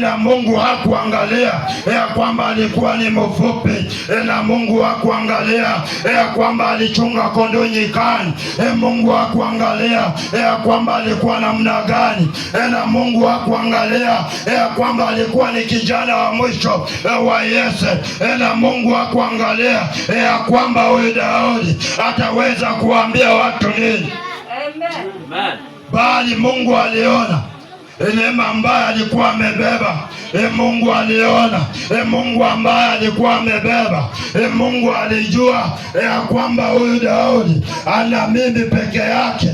na Mungu hakuangalia ya kwamba alikuwa ni mfupi, na Mungu hakuangalia ya kwamba alichunga kondoo nyikani, Mungu hakuangalia ya kwamba alikuwa namna gani, na Mungu hakuangalia ya kwamba alikuwa ni kijana wa mwisho wa Yese, na Mungu hakuangalia ya kwamba huyu Daudi ataweza kuambia watu nini. Amen. Bali Mungu aliona neema ambaye alikuwa amebeba. Mungu aliona Mungu ambaye alikuwa amebeba. Mungu alijua ya kwamba huyu Daudi ana mimi peke yake.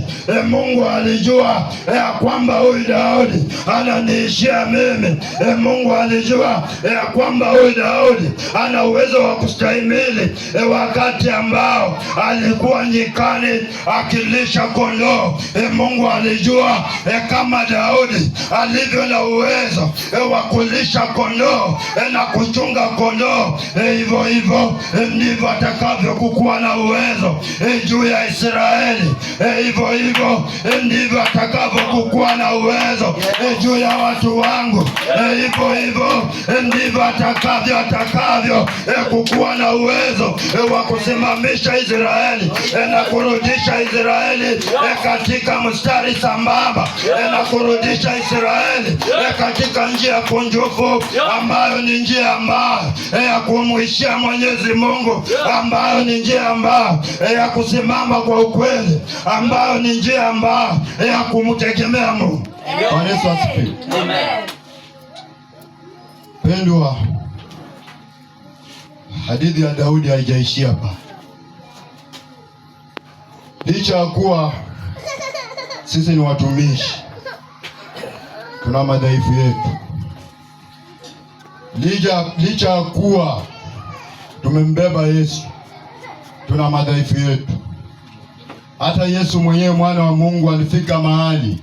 Mungu alijua ya kwamba huyu Daudi ananiishia mimi. Mungu alijua ya kwamba huyu Daudi ana uwezo wa kustahimili wakati ambao alikuwa nyikani akilisha kondoo. Mungu alijua kama Daudi alivyo na uwezo wa kulisha kondoo na kuchunga kondoo, hivyo hivyo ndivyo atakavyo kukuwa na uwezo juu ya Israeli. Hivyo hivyo ndivyo atakavyo kukuwa na uwezo juu ya watu wangu. Hivyo hivyo ndivyo atakavyo kukuwa na uwezo wa kusimamisha Israeli na kurudisha Israeli katika mstari sambamba na kurudisha Israeli katika njia kunjufu, ambayo ni njia ambayo ya kumwishia Mwenyezi Mungu, ambayo ni njia ambayo ya kusimama kwa ukweli, ambayo ni njia ambayo ya kumtegemea Mungu. Bwana Yesu asifiwe. Amen. Pendwa, hadithi ya Daudi haijaishia hapa. Licha ya kuwa sisi ni watumishi, tuna madhaifu yetu. Licha ya kuwa tumembeba Yesu, tuna madhaifu yetu. Hata Yesu mwenyewe mwana wa Mungu alifika mahali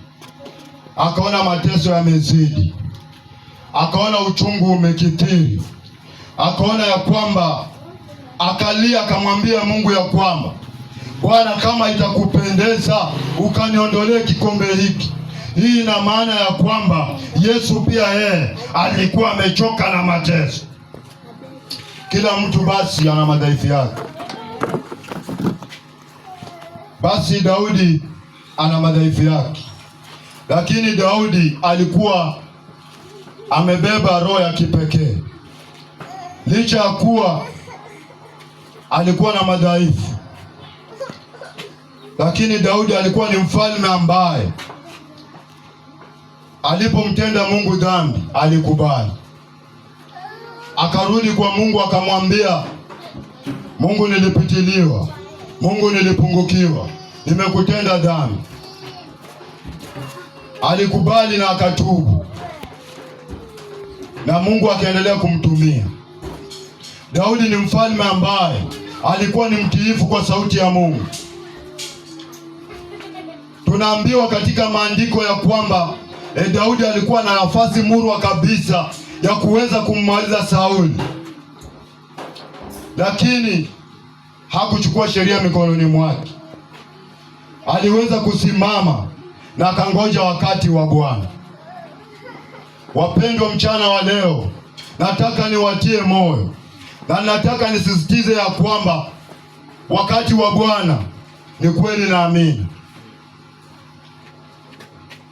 akaona mateso yamezidi, akaona uchungu umekithiri, akaona ya kwamba, akalia akamwambia Mungu ya kwamba, Bwana, kama itakupendeza ukaniondolee kikombe hiki. Hii ina maana ya kwamba Yesu pia yeye alikuwa amechoka na mateso. Kila mtu basi ana madhaifu yake. Basi Daudi ana madhaifu yake, lakini Daudi alikuwa amebeba roho ya kipekee. Licha ya kuwa alikuwa na madhaifu, lakini Daudi alikuwa ni mfalme ambaye alipomtenda Mungu dhambi alikubali. Akarudi kwa Mungu akamwambia, Mungu, nilipitiliwa, Mungu, nilipungukiwa, nimekutenda dhambi. Alikubali na akatubu, na Mungu akaendelea kumtumia. Daudi ni mfalme ambaye alikuwa ni mtiifu kwa sauti ya Mungu. Tunaambiwa katika maandiko ya kwamba Daudi alikuwa na nafasi murwa kabisa ya kuweza kummaliza Sauli, lakini hakuchukua sheria mikononi mwake. Aliweza kusimama na akangoja wakati wa Bwana. Wapendwa, mchana wa leo nataka niwatie moyo na nataka nisisitize ya kwamba wakati wa Bwana ni kweli na amini.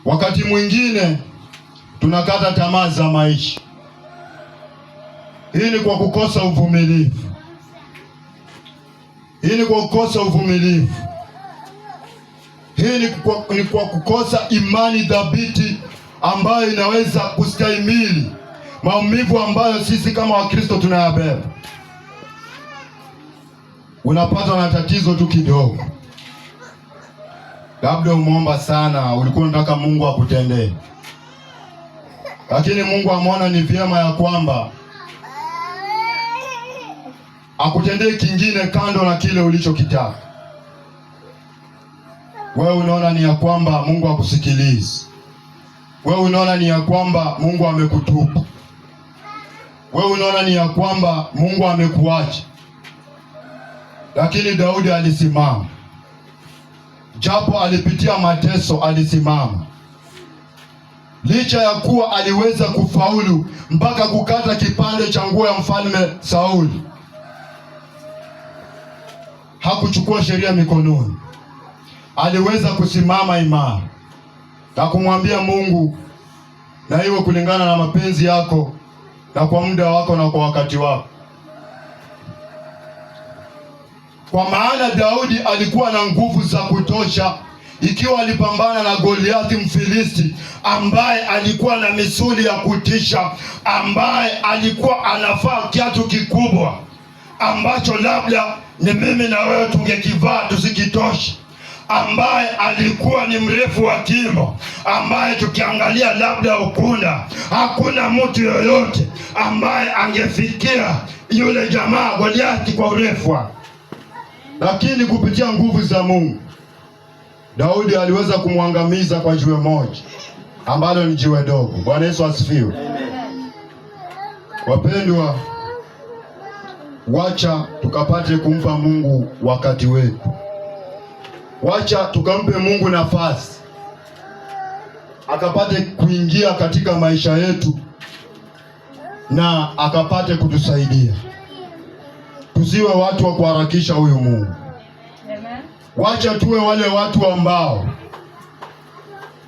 Wakati mwingine tunakata tamaa za maisha. Hii ni kwa kukosa uvumilivu. Hii ni kwa kukosa uvumilivu. Hii ni kwa kukosa imani thabiti ambayo inaweza kustahimili maumivu ambayo sisi kama Wakristo tunayabeba. Unapata na tatizo tu kidogo, labda umeomba sana, ulikuwa unataka Mungu akutendee, lakini Mungu ameona ni vyema ya kwamba akutendee kingine kando na kile ulichokitaka. Wewe unaona ni ya kwamba Mungu akusikilizi. Wewe unaona ni ya kwamba Mungu amekutupa. Wewe unaona ni ya kwamba Mungu amekuacha. Lakini Daudi alisimama. Japo alipitia mateso, alisimama. licha ya kuwa aliweza kufaulu mpaka kukata kipande cha nguo ya mfalme Sauli, hakuchukua sheria mikononi. Aliweza kusimama imara na kumwambia Mungu, na iwe kulingana na mapenzi yako na kwa muda wako na kwa wakati wako. Kwa maana Daudi alikuwa na nguvu za kutosha, ikiwa alipambana na Goliathi Mfilisti ambaye alikuwa na misuli ya kutisha, ambaye alikuwa anafaa kiatu kikubwa ambacho labda ni mimi na wewe tungekivaa tusikitoshe, ambaye alikuwa ni mrefu wa kimo, ambaye tukiangalia labda ukunda hakuna mtu yoyote ambaye angefikia yule jamaa Goliathi kwa urefu wake. Lakini kupitia nguvu za Mungu, Daudi aliweza kumwangamiza kwa jiwe moja ambalo ni jiwe dogo. Bwana Yesu asifiwe. Wapendwa, wacha tukapate kumpa Mungu wakati wetu. Wacha tukampe Mungu nafasi akapate kuingia katika maisha yetu na akapate kutusaidia. Tusiwe watu wa kuharakisha huyu Mungu. Wacha tuwe wale watu ambao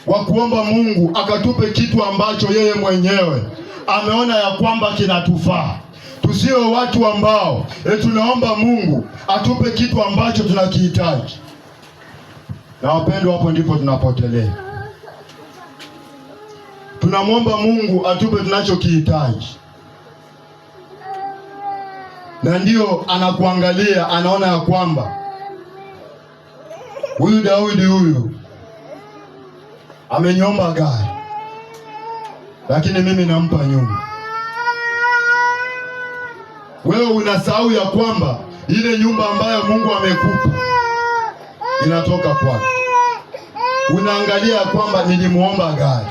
wa kuomba Mungu akatupe kitu ambacho yeye mwenyewe ameona ya kwamba kinatufaa. Tusiwe watu ambao tunaomba Mungu atupe kitu ambacho tunakihitaji. Na wapendwa, hapo ndipo tunapotelea. Tunamwomba Mungu atupe tunachokihitaji, na ndio anakuangalia, anaona ya kwamba huyu Daudi huyu ameniomba gari, lakini mimi nampa nyumba. Wewe unasahau ya kwamba ile nyumba ambayo Mungu amekupa inatoka kwake. Unaangalia ya kwamba nilimuomba gari,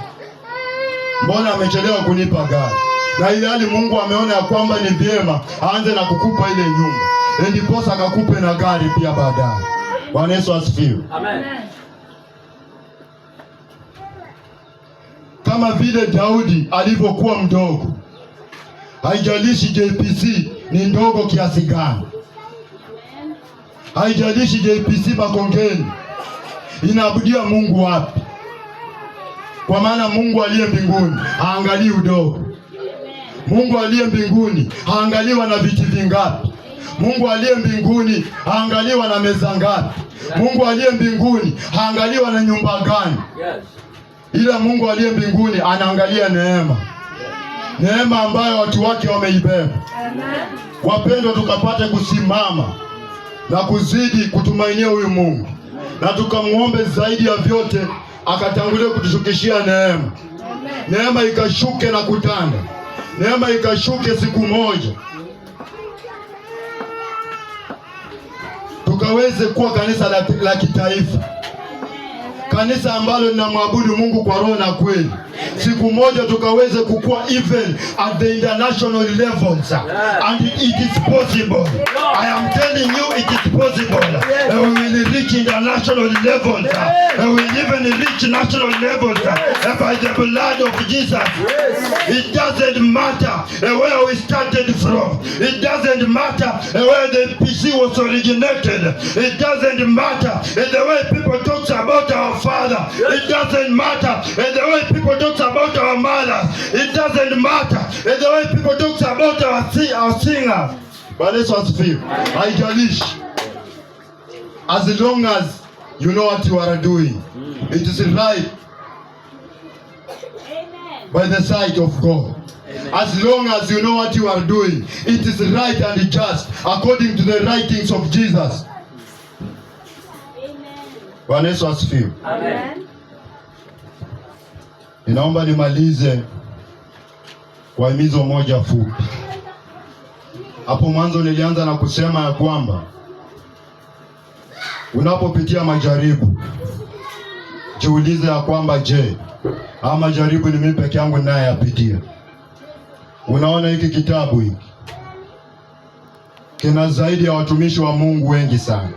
mbona amechelewa kunipa gari? Na ile hali Mungu ameona ya kwamba ni vyema aanze na kukupa ile nyumba, ndiposa akakupe na gari pia baadaye. Bwana Yesu asifiwe. Amen. Kama vile Daudi alivyokuwa mdogo, haijalishi JPC ni ndogo kiasi gani, haijalishi JPC Makongeni inaabudia Mungu wapi, kwa maana Mungu aliye mbinguni haangalii udogo. Mungu aliye mbinguni haangaliwa na viti vingapi. Mungu aliye mbinguni haangaliwa na meza ngapi. Mungu aliye mbinguni haangaliwa na nyumba gani. Ila Mungu aliye mbinguni anaangalia neema. Neema ambayo watu wake wameibeba. Wapendwa, tukapate kusimama na kuzidi kutumainia huyu Mungu, na tukamuombe zaidi ya vyote akatangulia kutushukishia neema. Neema ikashuke na kutanda. Neema ikashuke siku moja, tukaweze kuwa kanisa la kitaifa, kanisa ambalo linamwabudu Mungu kwa roho na kweli. Siku moja tukaweze kukua even at the international levels, and it is possible. I am telling you, it is possible. We will reach international levels. We will even reach national levels by the blood of Jesus. It doesn't matter where we started from. It doesn't matter where the PC was originated. It doesn't matter the way people talk about our father. It doesn't matter the way people talk about our mothers. It doesn't matter the way people talk about our singers. Bwana Yesu asifiwe. Haijalishi, as long as you know what you are doing, it is right by the sight of God. As long as you know what you are doing, it is right and just according to the writings of Jesus. Bwana Yesu asifiwe. Amen. Ninaomba nimalize kwa himizo moja fupi. Hapo mwanzo nilianza na kusema ya kwamba unapopitia majaribu, jiulize ya kwamba je, haya majaribu ni mimi peke yangu ninayeyapitia? Unaona, hiki kitabu hiki kina zaidi ya watumishi wa Mungu wengi sana.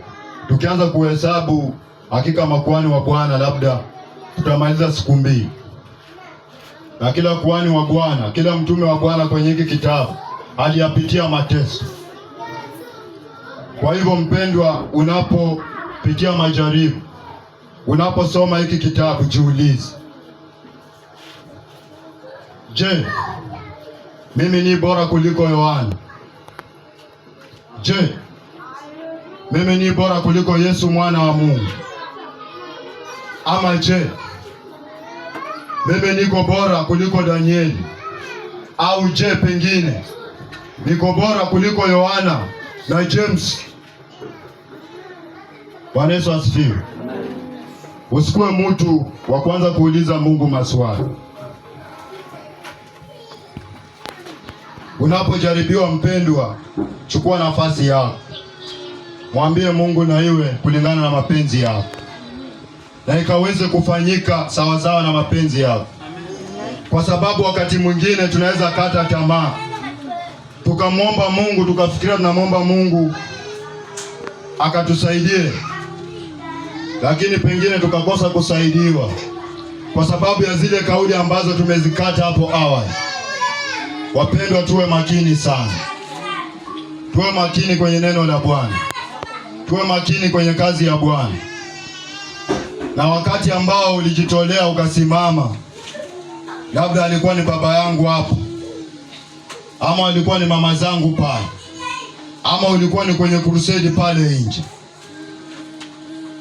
Tukianza kuhesabu hakika makuhani wa Bwana labda tutamaliza siku mbili. na kila kuhani wa Bwana, kila mtume wa Bwana kwenye hiki kitabu aliyapitia mateso. Kwa hivyo mpendwa, unapopitia majaribu, unaposoma hiki kitabu, jiulize, je, mimi ni bora kuliko Yohana? Je, mimi ni bora kuliko Yesu mwana wa Mungu? Ama je, mimi niko bora kuliko Danieli? Au je, pengine niko bora kuliko Yohana na James? Bwana Yesu asifiwe. Usikuwe mtu wa kwanza kuuliza Mungu maswali. Unapojaribiwa mpendwa, chukua nafasi yako, mwambie Mungu na iwe kulingana na mapenzi yako, na ikaweze kufanyika sawa sawa na mapenzi yako. Kwa sababu wakati mwingine tunaweza kata tamaa, tukamwomba Mungu, tukafikiria tunamwomba Mungu akatusaidie, lakini pengine tukakosa kusaidiwa kwa sababu ya zile kauli ambazo tumezikata hapo awali. Wapendwa, tuwe makini sana. Tuwe makini kwenye neno la Bwana. Tuwe makini kwenye kazi ya Bwana. Na wakati ambao ulijitolea ukasimama, labda alikuwa ni baba yangu hapo, ama alikuwa ni mama zangu pale, ama ulikuwa ni kwenye crusade pale nje,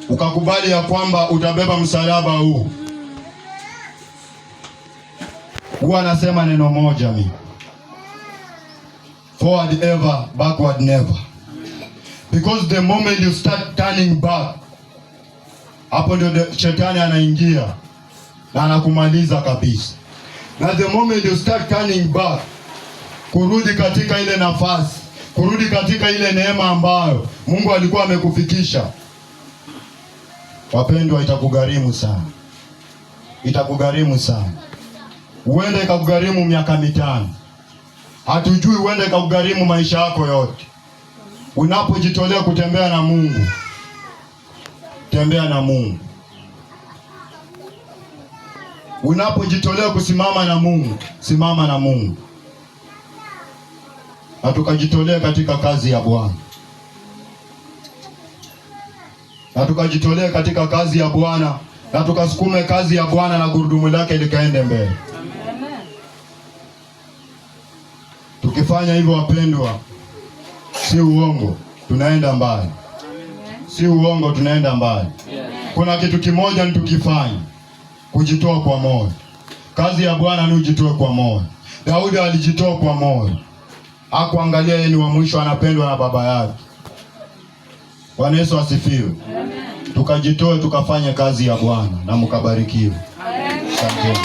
ukakubali ya kwamba utabeba msalaba huu, huwa anasema neno moja mimi: forward ever, backward never. Because the moment you start turning back, hapo ndio shetani anaingia na anakumaliza kabisa. Na the moment you start turning back, kurudi katika ile nafasi, kurudi katika ile neema ambayo Mungu alikuwa amekufikisha, wapendwa, itakugharimu sana. Itakugharimu sana. Huenda ikakugharimu miaka 5. Hatujui, huenda ikakugharimu maisha yako yote. Unapojitolea kutembea na Mungu, tembea na Mungu. Unapojitolea kusimama na Mungu, simama na Mungu. Na tukajitolea katika kazi ya Bwana. Na tukajitolea katika kazi ya Bwana, na tukasukume kazi ya Bwana na gurudumu lake likaende mbele. Tukifanya hivyo wapendwa, si uongo, tunaenda mbali. Si uongo, tunaenda mbali. Kuna kitu kimoja ni tukifanya, kujitoa kwa moyo. Kazi ya Bwana ni ujitoe kwa moyo. Daudi alijitoa kwa moyo. Hakuangalia yeye ni wa mwisho, anapendwa na baba yake. Bwana Yesu asifiwe. Tukajitoe tukafanye kazi ya Bwana na mkabarikiwe. Asante.